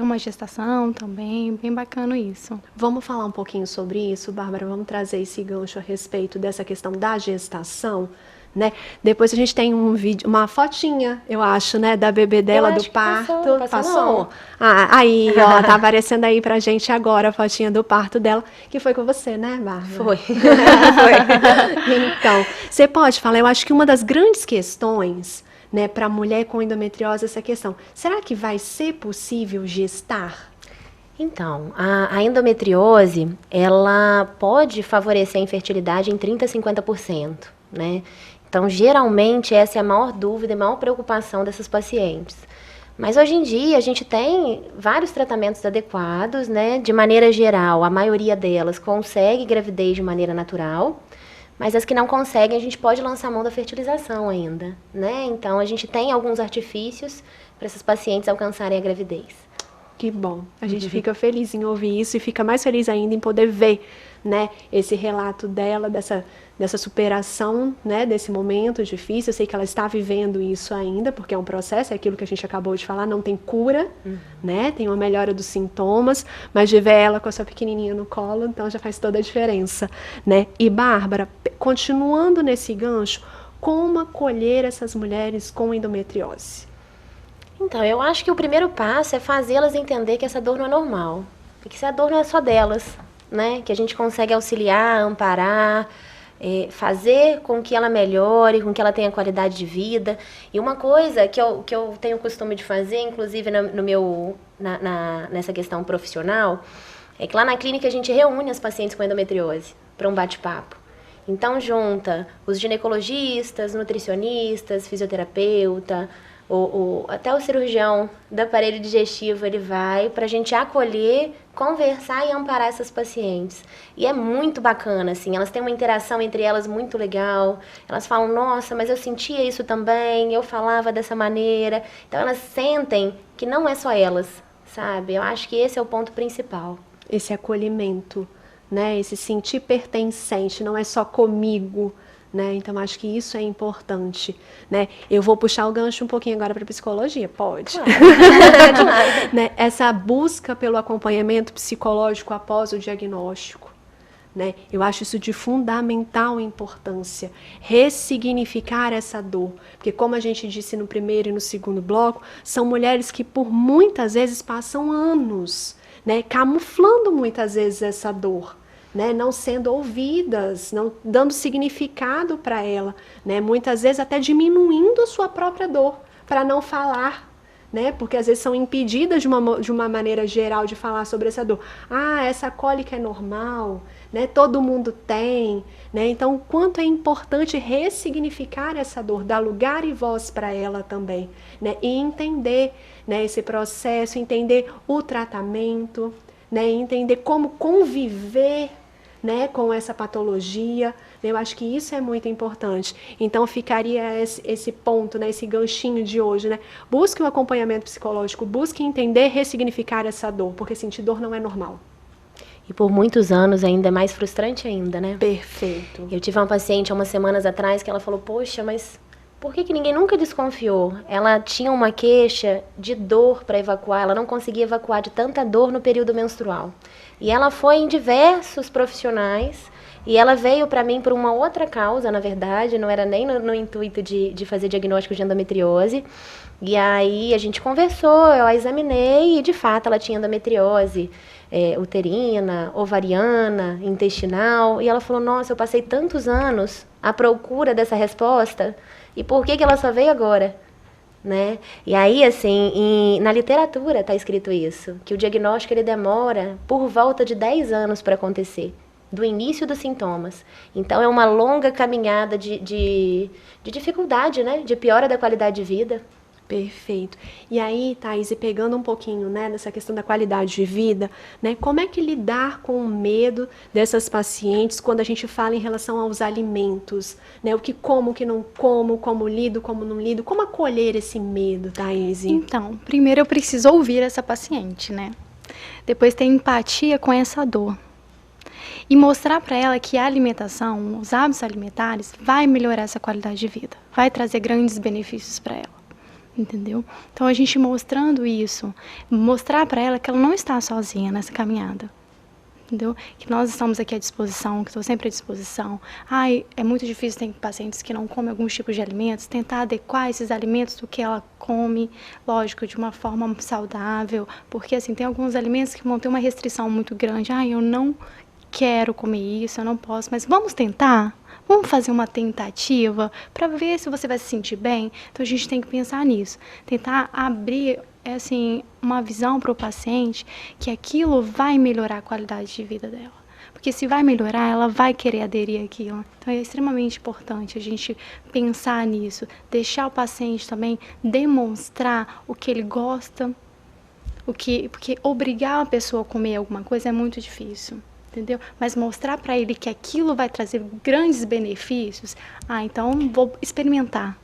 uma gestação também, bem bacana isso. Vamos falar um pouquinho sobre isso, Bárbara? Vamos trazer esse gancho a respeito dessa questão da gestação, né? Depois a gente tem um vídeo, uma fotinha, eu acho, né, da bebê dela, do parto. Passou? Ah, aí, ó, tá aparecendo aí pra gente agora a fotinha do parto dela, que foi com você, né, Bárbara? Foi. Então, você pode falar, eu acho que uma das grandes questões, né, para a mulher com endometriose, essa questão, será que vai ser possível gestar? Então, a endometriose, ela pode favorecer a infertilidade em 30% a 50%, né? Então, geralmente, essa é a maior dúvida e maior preocupação dessas pacientes. Mas hoje em dia, a gente tem vários tratamentos adequados, né? De maneira geral, a maioria delas consegue gravidez de maneira natural, mas as que não conseguem, a gente pode lançar mão da fertilização ainda, né? Então, a gente tem alguns artifícios para essas pacientes alcançarem a gravidez. Que bom. A gente fica feliz em ouvir isso e fica mais feliz ainda em poder ver, né, esse relato dela, dessa superação, né, desse momento difícil. Eu sei que ela está vivendo isso ainda, porque é um processo, é aquilo que a gente acabou de falar, não tem cura, né, tem uma melhora dos sintomas, mas de ver ela com a sua pequenininha no colo, então já faz toda a diferença, né. E Bárbara, continuando nesse gancho, como acolher essas mulheres com endometriose? Então, eu acho que o primeiro passo é fazê-las entender que essa dor não é normal. Porque essa dor não é só delas, né? Que a gente consegue auxiliar, amparar, fazer com que ela melhore, com que ela tenha qualidade de vida. E uma coisa que eu tenho o costume de fazer, inclusive nessa questão profissional, é que lá na clínica a gente reúne as pacientes com endometriose para um bate-papo. Então, junta os ginecologistas, nutricionistas, fisioterapeuta, até o cirurgião do aparelho digestivo, ele vai para a gente acolher, conversar e amparar essas pacientes. E é muito bacana, assim, elas têm uma interação entre elas muito legal, elas falam, nossa, mas eu sentia isso também, eu falava dessa maneira. Então elas sentem que não é só elas, sabe? Eu acho que esse é o ponto principal. Esse acolhimento, né? Esse sentir pertencente, não é só comigo, né? Então acho que isso é importante, né? Eu vou puxar o gancho um pouquinho agora para psicologia, pode? Claro. Né? Essa busca pelo acompanhamento psicológico após o diagnóstico, né? Eu acho isso de fundamental importância, ressignificar essa dor, porque como a gente disse no primeiro e no segundo bloco, são mulheres que por muitas vezes passam anos, né, camuflando muitas vezes essa dor, né, não sendo ouvidas, não dando significado para ela, né, muitas vezes até diminuindo a sua própria dor para não falar, né, porque às vezes são impedidas de uma maneira geral de falar sobre essa dor. Ah, essa cólica é normal, né, todo mundo tem, né, então o quanto é importante ressignificar essa dor, dar lugar e voz para ela também, né, e entender, né, esse processo, entender o tratamento, né, entender como conviver, né, com essa patologia. Eu acho que isso é muito importante. Então ficaria esse ponto, né, esse ganchinho de hoje, né? Busque o acompanhamento psicológico, busque entender, ressignificar essa dor, porque sentir dor não é normal. E por muitos anos ainda é mais frustrante ainda, né? Perfeito. Eu tive uma paciente há umas semanas atrás que ela falou, poxa, mas por que ninguém nunca desconfiou? Ela tinha uma queixa de dor para evacuar, ela não conseguia evacuar de tanta dor no período menstrual. E ela foi em diversos profissionais e ela veio para mim por uma outra causa, na verdade, não era nem no intuito de fazer diagnóstico de endometriose. E aí a gente conversou, eu a examinei e de fato ela tinha endometriose uterina, ovariana, intestinal. E ela falou, nossa, eu passei tantos anos à procura dessa resposta e por que ela só veio agora? Né? E aí, assim, na literatura está escrito isso, que o diagnóstico ele demora por volta de 10 anos para acontecer, do início dos sintomas. Então, é uma longa caminhada de dificuldade, né? De piora da qualidade de vida. Perfeito. E aí, Thaís, e pegando um pouquinho, né, dessa questão da qualidade de vida, né, como é que lidar com o medo dessas pacientes quando a gente fala em relação aos alimentos, né, o que como, o que não como lido, como não lido, como acolher esse medo, Thaís? Então, primeiro eu preciso ouvir essa paciente, né? Depois ter empatia com essa dor. E mostrar para ela que a alimentação, os hábitos alimentares, vai melhorar essa qualidade de vida, vai trazer grandes benefícios para ela. Entendeu? Então, a gente mostrando isso, mostrar para ela que ela não está sozinha nessa caminhada. Entendeu? Que nós estamos aqui à disposição, que estou sempre à disposição. Ai, é muito difícil ter pacientes que não comem alguns tipos de alimentos, tentar adequar esses alimentos do que ela come, lógico, de uma forma saudável, porque assim, tem alguns alimentos que vão ter uma restrição muito grande. Ai, eu não quero comer isso, eu não posso, mas vamos tentar? Vamos fazer uma tentativa para ver se você vai se sentir bem? Então, a gente tem que pensar nisso. Tentar abrir, assim, uma visão para o paciente que aquilo vai melhorar a qualidade de vida dela. Porque se vai melhorar, ela vai querer aderir àquilo. Então, é extremamente importante a gente pensar nisso. Deixar o paciente também demonstrar o que ele gosta. Porque obrigar a pessoa a comer alguma coisa é muito difícil. Entendeu? Mas mostrar para ele que aquilo vai trazer grandes benefícios, então vou experimentar,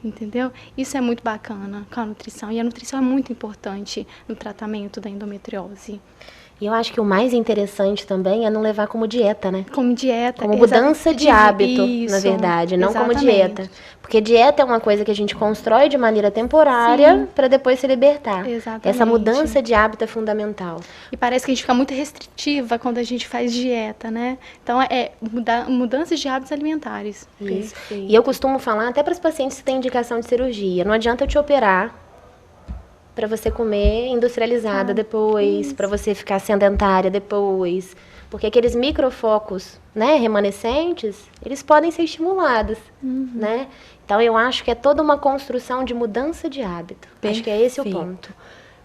entendeu? Isso é muito bacana com a nutrição, e a nutrição é muito importante no tratamento da endometriose. E eu acho que o mais interessante também é não levar como dieta, né? Como dieta. Como mudança de hábito, isso, na verdade, não exatamente. como dieta. Porque dieta é uma coisa que a gente constrói de maneira temporária para depois se libertar. Exatamente. Essa mudança de hábito é fundamental. E parece que a gente fica muito restritiva quando a gente faz dieta, né? Então, mudanças de hábitos alimentares. Isso. E eu costumo falar até para os pacientes que têm indicação de cirurgia. Não adianta eu te operar para você comer industrializada depois, para você ficar sedentária depois. Porque aqueles microfocos, né, remanescentes, eles podem ser estimulados, né? Então, eu acho que é toda uma construção de mudança de hábito. Acho que é esse o ponto.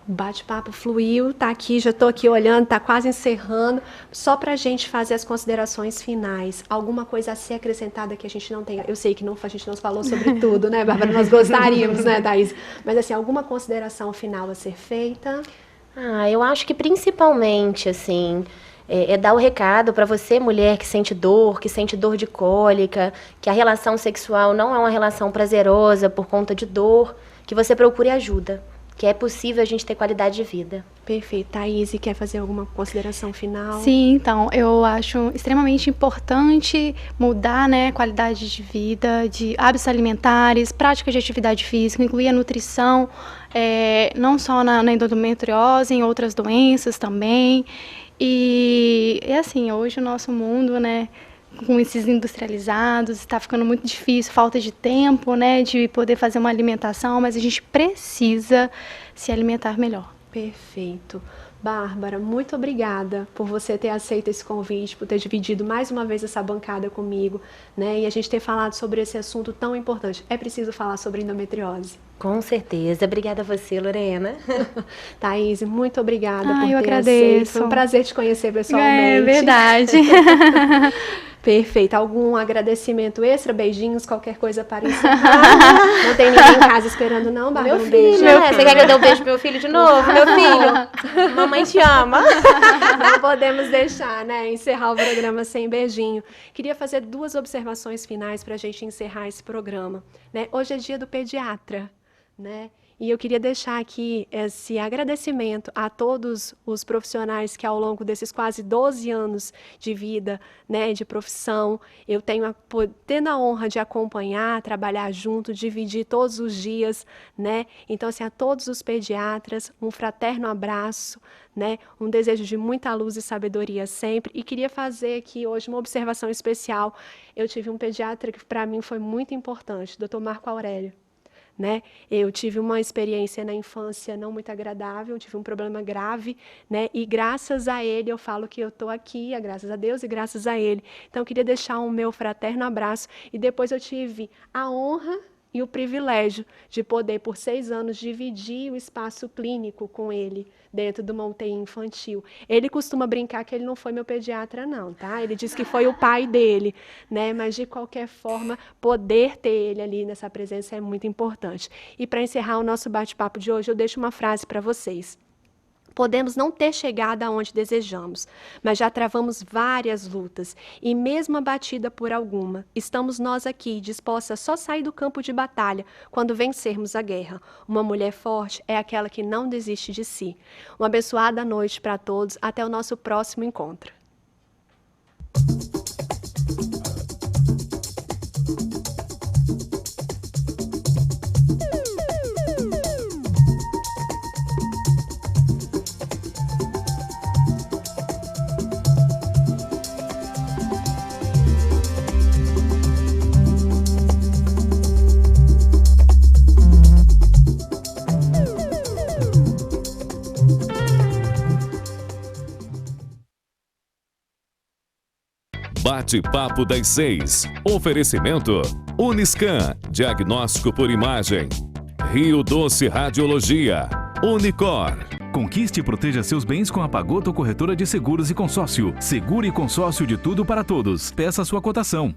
O bate-papo fluiu, tá aqui, já estou aqui olhando, tá quase encerrando. Só para a gente fazer as considerações finais, alguma coisa a ser acrescentada que a gente não tenha. Eu sei que a gente não falou sobre tudo, né, Bárbara? Nós gostaríamos, né, Thaís? Mas assim, alguma consideração final a ser feita? Eu acho que principalmente, assim, é dar o recado para você, mulher que sente dor de cólica, que a relação sexual não é uma relação prazerosa por conta de dor, que você procure ajuda. Que é possível a gente ter qualidade de vida. Perfeito. Thaís, quer fazer alguma consideração final? Sim, então, eu acho extremamente importante mudar, né, qualidade de vida, de hábitos alimentares, práticas de atividade física, incluir a nutrição, não só na endometriose, em outras doenças também. E assim, hoje o nosso mundo, né, com esses industrializados, está ficando muito difícil, falta de tempo, né, de poder fazer uma alimentação, mas a gente precisa se alimentar melhor. Perfeito. Bárbara, muito obrigada por você ter aceito esse convite, por ter dividido mais uma vez essa bancada comigo, né, e a gente ter falado sobre esse assunto tão importante. É preciso falar sobre endometriose. Com certeza. Obrigada a você, Lorena. Thaís, muito obrigada por ter eu agradeço. aceito. Foi um prazer te conhecer pessoalmente. É verdade. Perfeito. Algum agradecimento extra? Beijinhos, qualquer coisa para encerrar? Não tem ninguém em casa esperando, não, Bárbara? Meu filho, né? Você quer que eu dê um beijo pro meu filho de novo? Meu filho, mamãe te ama. Não podemos deixar, né? Encerrar o programa sem beijinho. Queria fazer 2 observações finais para a gente encerrar esse programa, né? Hoje é dia do pediatra, né? E eu queria deixar aqui esse agradecimento a todos os profissionais que ao longo desses quase 12 anos de vida, né, de profissão, eu tendo a honra de acompanhar, trabalhar junto, dividir todos os dias, né? Então, assim, a todos os pediatras, um fraterno abraço, né? Um desejo de muita luz e sabedoria sempre. E queria fazer aqui hoje uma observação especial. Eu tive um pediatra que para mim foi muito importante, o Dr. Marco Aurélio. Né? Eu tive uma experiência na infância não muito agradável, tive um problema grave, né? E graças a ele eu falo que eu estou aqui, graças a Deus e graças a ele. Então eu queria deixar o meu fraterno abraço e depois eu tive a honra, e o privilégio de poder, por 6 anos, dividir o espaço clínico com ele dentro de uma UTI infantil. Ele costuma brincar que ele não foi meu pediatra, não, tá? Ele diz que foi o pai dele, né? Mas, de qualquer forma, poder ter ele ali nessa presença é muito importante. E, para encerrar o nosso bate-papo de hoje, eu deixo uma frase para vocês. Podemos não ter chegado aonde desejamos, mas já travamos várias lutas e, mesmo abatida por alguma, estamos nós aqui dispostas a só sair do campo de batalha quando vencermos a guerra. Uma mulher forte é aquela que não desiste de si. Uma abençoada noite para todos. Até o nosso próximo encontro. Bate-papo das 6. Oferecimento Uniscan, diagnóstico por imagem. Rio Doce Radiologia. Unicor. Conquiste e proteja seus bens com a Pagoto Corretora de Seguros e Consórcio. Seguro e consórcio de tudo para todos. Peça sua cotação.